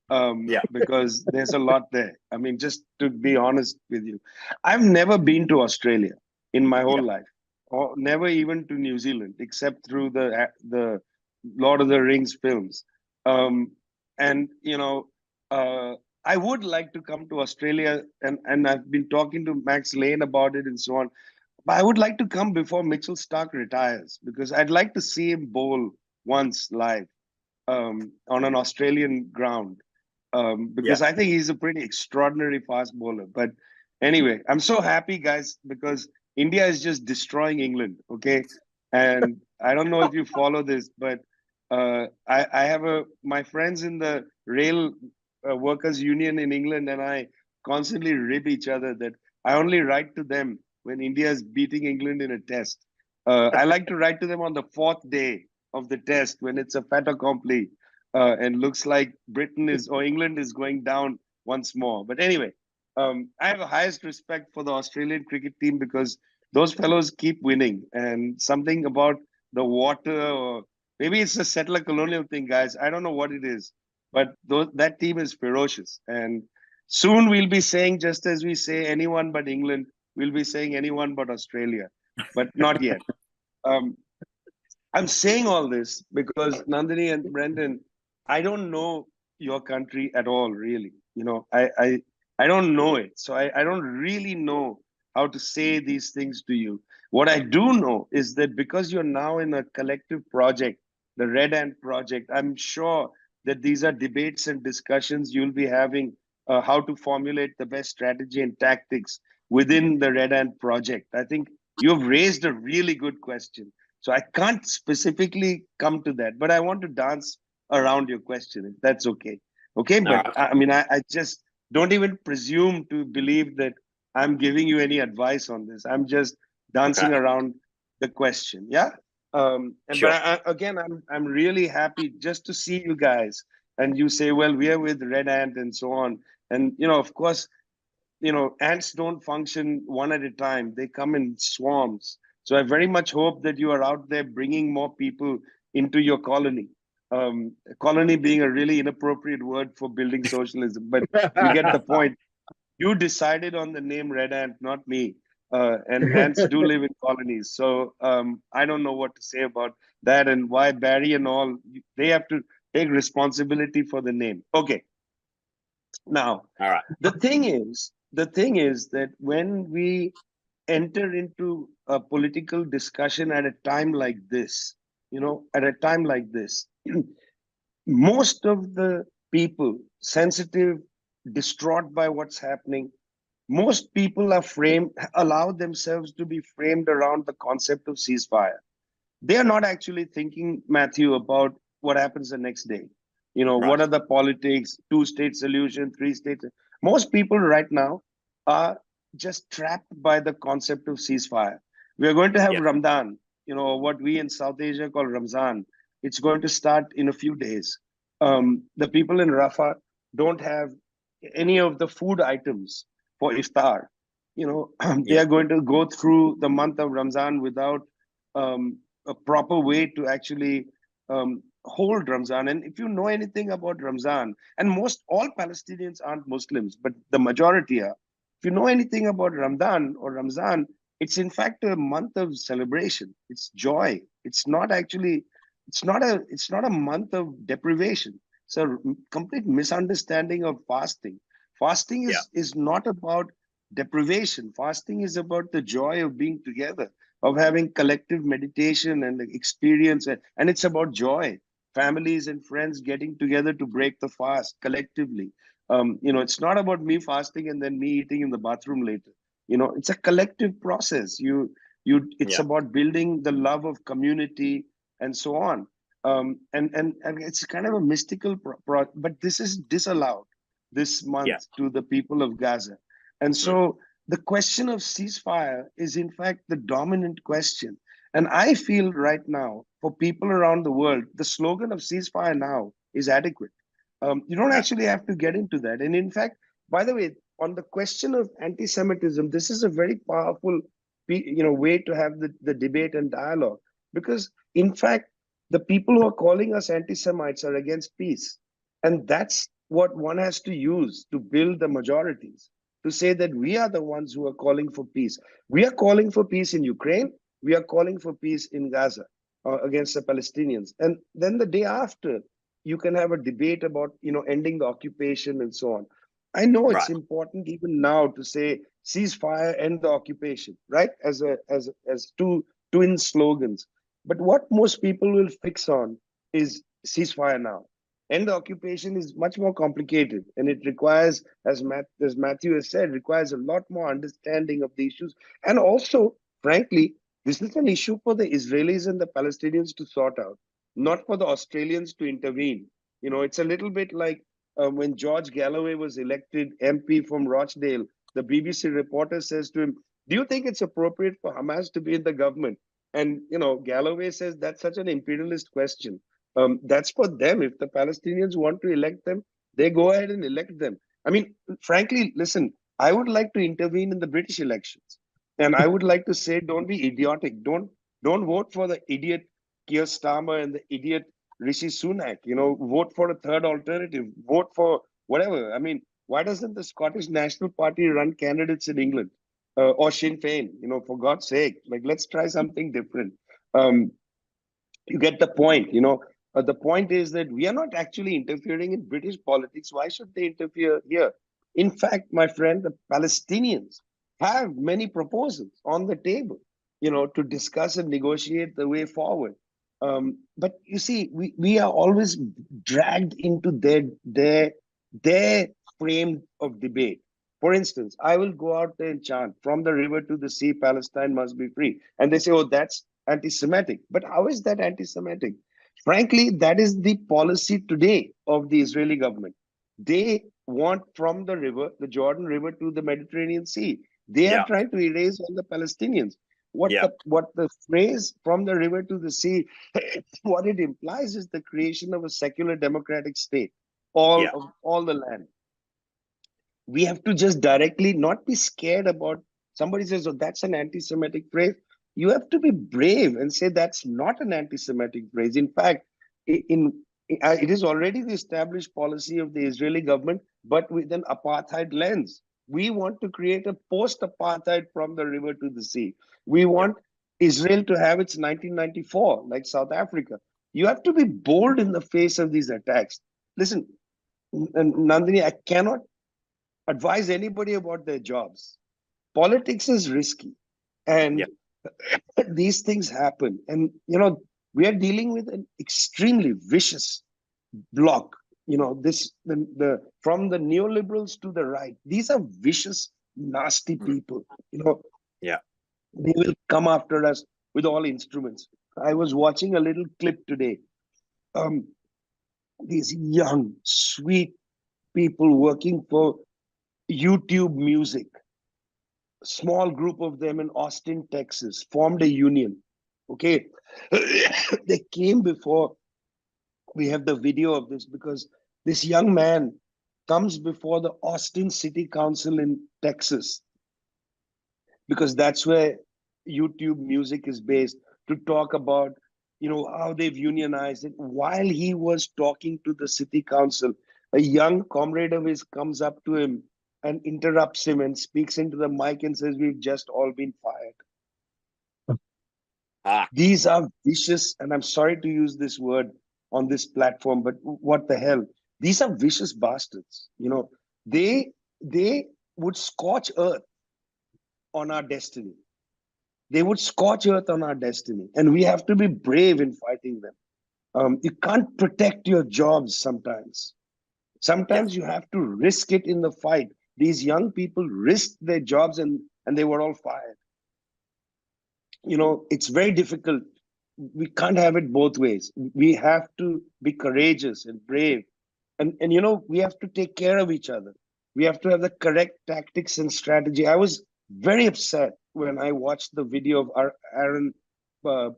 because there's a lot there. I mean, just to be honest with you, I've never been to Australia in my whole life, or never even to New Zealand, except through the Lord of the Rings films. And, you know, I would like to come to Australia, and I've been talking to Max Lane about it and so on. But I would like to come before Mitchell Stark retires, because I'd like to see him bowl once live on an Australian ground, because I think he's a pretty extraordinary fast bowler. But anyway, I'm so happy, guys, because India is just destroying England, okay? And I don't know if you follow this, but I have my friends in the rail workers union in England, and I constantly rib each other that I only write to them when India is beating England in a test. I like to write to them on the 4th day of the test when it's a fait accompli, and looks like England is going down once more. But anyway, I have the highest respect for the Australian cricket team, because those fellows keep winning, and something about the water, or maybe it's a settler colonial thing, guys. I don't know what it is, but that team is ferocious. And soon we'll be saying, just as we say anyone but England, we'll be saying anyone but Australia, but not yet. I'm saying all this because, Nandini and Brendan, I don't know your country at all, really. You know, I don't know it. So I don't really know how to say these things to you. What I do know is that because you're now in a collective project, the Red Ant project, I'm sure that these are debates and discussions you'll be having, how to formulate the best strategy and tactics within the Red Ant project. I think you've raised a really good question. So I can't specifically come to that, but I want to dance around your question, if that's okay. Okay, but I mean, I just don't even presume to believe that I'm giving you any advice on this. I'm just dancing around the question. Yeah. But again, I'm really happy just to see you guys. And you say, well, we are with Red Ant and so on. And, you know, of course, you know, ants don't function one at a time. They come in swarms. So I very much hope that you are out there bringing more people into your colony. Colony being a really inappropriate word for building socialism, but you get the point. You decided on the name Red Ant, not me. And ants do live in colonies. So I don't know what to say about that, and why Barry and all, they have to take responsibility for the name. Okay. Now, all right. The thing is that when we enter into a political discussion at a time like this, at a time like this. Most of the people sensitive, distraught by what's happening, most people are allow themselves to be framed around the concept of ceasefire. They are not actually thinking, Matthew, about what happens the next day. What Right. are the politics, two-state solution, three-state. Most people right now are just trapped by the concept of ceasefire. We are going to have Yeah. Ramadan, what we in South Asia call Ramzan. It's going to start in a few days. The people in Rafah don't have any of the food items for iftar. They Yeah. are going to go through the month of Ramzan without a proper way to actually hold Ramzan. And if you know anything about Ramzan, and most all Palestinians aren't Muslims, but the majority are. If you know anything about Ramadan or Ramzan, it's in fact a month of celebration. It's joy. It's not a month of deprivation. It's a complete misunderstanding of fasting. Fasting Yeah. is not about deprivation. Fasting is about the joy of being together, of having collective meditation and experience, and it's about joy. Families and friends getting together to break the fast collectively. It's not about me fasting and then me eating in the bathroom later. It's a collective process. It's Yeah. about building the love of community and so on. And it's kind of a mystical but this is disallowed this Yeah. month to the people of Gaza. And Mm. so the question of ceasefire is, in fact, the dominant question. And I feel right now, for people around the world, the slogan of ceasefire now is adequate. You don't Yeah. actually have to get into that. And in fact, by the way, on the question of anti-Semitism, this is a very powerful, way to have the debate and dialogue. Because, in fact, the people who are calling us anti-Semites are against peace. And that's what one has to use to build the majorities, to say that we are the ones who are calling for peace. We are calling for peace in Ukraine. We are calling for peace in Gaza against the Palestinians. And then the day after, you can have a debate about, ending the occupation and so on. I know it's Right. important even now to say ceasefire, end the occupation, right? As two twin slogans. But what most people will fix on is ceasefire now. End the occupation is much more complicated, and it requires, as Matthew has said, requires a lot more understanding of the issues. And also, frankly, this is an issue for the Israelis and the Palestinians to sort out, not for the Australians to intervene. It's a little bit like when George Galloway was elected MP from Rochdale. The BBC reporter says to him, "Do you think it's appropriate for Hamas to be in the government?" And Galloway says that's such an imperialist question. That's for them. If the Palestinians want to elect them, they go ahead and elect them. I mean, frankly, listen, I would like to intervene in the British elections. And I would like to say, don't be idiotic. Don't vote for the idiot Keir Starmer and the idiot Rishi Sunak. Vote for a third alternative. Vote for whatever. I mean, why doesn't the Scottish National Party run candidates in England? Or Sinn Féin, for God's sake, like, let's try something different. Um, you get the point. The point is that we are not actually interfering in British politics. Why should they interfere here? In fact, my friend, the Palestinians have many proposals on the table, to discuss and negotiate the way forward. But you see, we are always dragged into their frame of debate. For instance, I will go out there and chant, "From the river to the sea, Palestine must be free." And they say, "Oh, that's anti-Semitic." But how is that anti-Semitic? Frankly, that is the policy today of the Israeli government. They want from the river, the Jordan River, to the Mediterranean Sea. They are Yeah. trying to erase all the Palestinians. Yeah. What the phrase "from the river to the sea," what it implies is the creation of a secular democratic state, Yeah. all the land. We have to just directly not be scared about somebody says, "Oh, that's an anti-Semitic phrase." You have to be brave and say that's not an anti-Semitic phrase. In fact, it is already the established policy of the Israeli government, but with an apartheid lens. We want to create a post-apartheid from the river to the sea. We Yeah. want Israel to have its 1994, like South Africa. You have to be bold in the face of these attacks. Listen, Nandini, I cannot advise anybody about their jobs. Politics is risky, Yeah. and these things happen. And We are dealing with an extremely vicious bloc. From the neoliberals to the right, these are vicious, nasty people. Yeah. They will come after us with all instruments. I was watching a little clip today. These young, sweet people working for YouTube Music, small group of them in Austin, Texas, formed a union. Okay. They came before. We have the video of this because this young man comes before the Austin City Council in Texas, because that's where YouTube Music is based, to talk about how they've unionized it. While he was talking to the city council, a young comrade of his comes up to him and interrupts him and speaks into the mic and says, "We've just all been fired." These are vicious, and I'm sorry to use this word on this platform, but what the hell? These are vicious bastards. They would scorch earth on our destiny. They would scorch earth on our destiny, and we have to be brave in fighting them. You can't protect your jobs sometimes. Sometimes you have to risk it in the fight. These young people risked their jobs and they were all fired. It's very difficult. We can't have it both ways. We have to be courageous and brave. And we have to take care of each other. We have to have the correct tactics and strategy. I was very upset when I watched the video of Aaron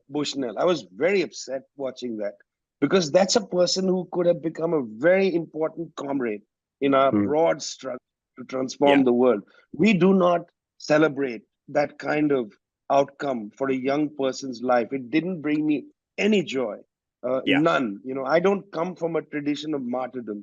Bushnell. I was very upset watching that, because that's a person who could have become a very important comrade in our broad struggle to transform the world. We do not celebrate that kind of outcome for a young person's life. It didn't bring me any joy. None. I don't come from a tradition of martyrdom.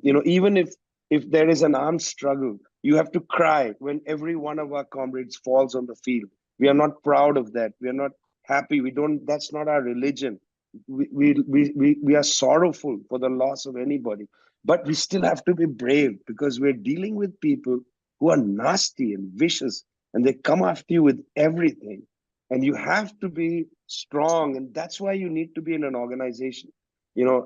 Even if there is an armed struggle, you have to cry when every one of our comrades falls on the field. We are not proud of that. We are not happy. We don't. That's not our religion. We are sorrowful for the loss of anybody, but we still have to be brave, because we're dealing with people who are nasty and vicious, and they come after you with everything. And you have to be strong, and that's why you need to be in an organization. You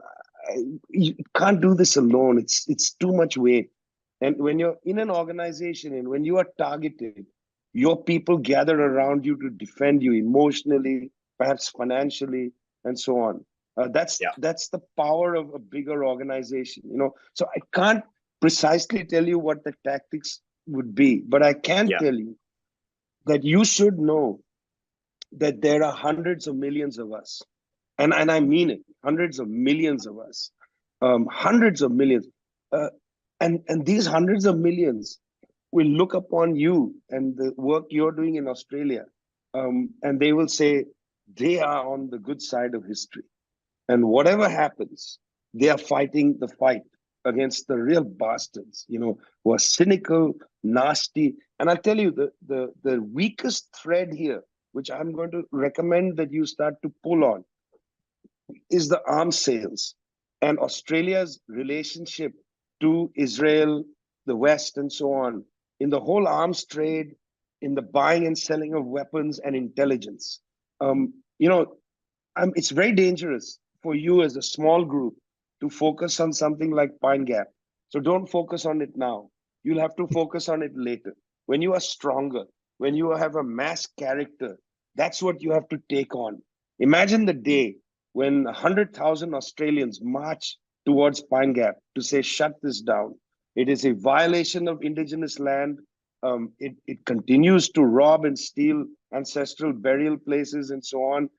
can't do this alone. It's too much weight. And when you're in an organization and when you are targeted, your people gather around you to defend you emotionally, perhaps financially, and so on. That's the power of a bigger organization. So I can't precisely tell you what the tactics would be, but I can tell you that you should know that there are hundreds of millions of us, and I mean it, hundreds of millions of us, hundreds of millions, and these hundreds of millions will look upon you and the work you're doing in Australia, and they will say they are on the good side of history, and whatever happens, they are fighting the fight against the real bastards, who are cynical, nasty. And I'll tell you, the weakest thread here, which I'm going to recommend that you start to pull on, is the arms sales and Australia's relationship to Israel, the West, and so on, in the whole arms trade, in the buying and selling of weapons and intelligence. It's very dangerous for you as a small group to focus on something like Pine Gap. So don't focus on it now. You'll have to focus on it later. When you are stronger, when you have a mass character, that's what you have to take on. Imagine the day when 100,000 Australians march towards Pine Gap to say, shut this down. It is a violation of Indigenous land. It continues to rob and steal ancestral burial places and so on.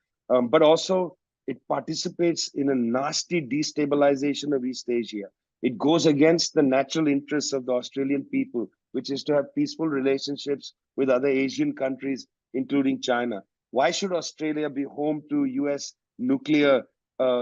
But also, it participates in a nasty destabilization of East Asia. It goes against the natural interests of the Australian people, which is to have peaceful relationships with other Asian countries, including China. Why should Australia be home to US nuclear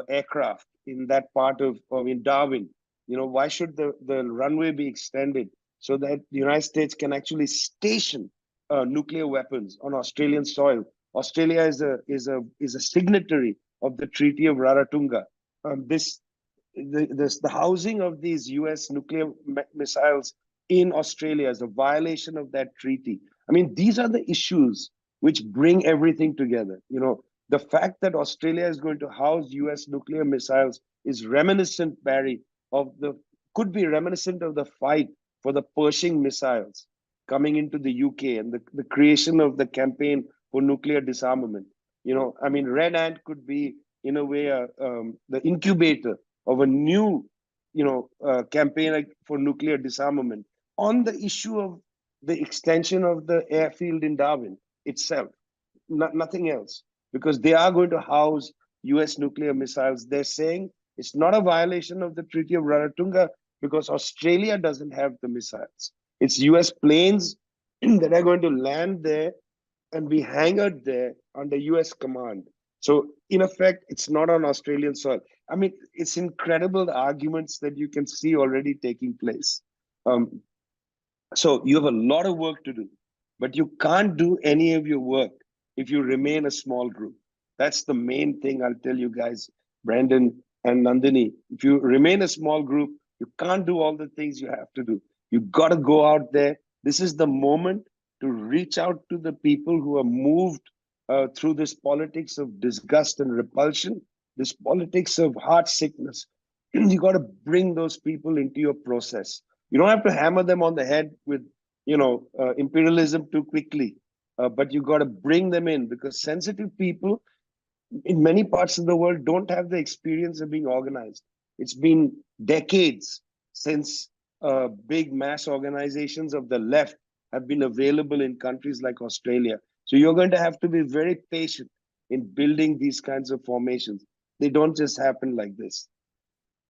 aircraft in that part of in Darwin? Why should the runway be extended so that the United States can actually station nuclear weapons on Australian soil? Australia is a signatory of the Treaty of Rarotonga. The housing of these US nuclear missiles in Australia is a violation of that treaty. I mean, these are the issues which bring everything together. The fact that Australia is going to house US nuclear missiles is reminiscent, Barry, could be reminiscent of the fight for the Pershing missiles coming into the UK and the creation of the campaign for nuclear disarmament. I mean, Red Ant could be, in a way, the incubator of a new, campaign for nuclear disarmament on the issue of the extension of the airfield in Darwin itself, nothing else, because they are going to house US nuclear missiles. They're saying it's not a violation of the Treaty of Rarotonga because Australia doesn't have the missiles. It's US planes that are going to land there and be hangared there under US command. So in effect, it's not on Australian soil. I mean, it's incredible the arguments that you can see already taking place. So you have a lot of work to do, but you can't do any of your work if you remain a small group. That's the main thing I'll tell you guys, Brandon and Nandini. If you remain a small group, you can't do all the things you have to do. You got to go out there. This is the moment to reach out to the people who are moved through this politics of disgust and repulsion, this politics of heart sickness. You got to bring those people into your process. You don't have to hammer them on the head with, imperialism too quickly, but you got to bring them in, because sensitive people in many parts of the world don't have the experience of being organized. It's been decades since big mass organizations of the left have been available in countries like Australia. So you're going to have to be very patient in building these kinds of formations. They don't just happen like this.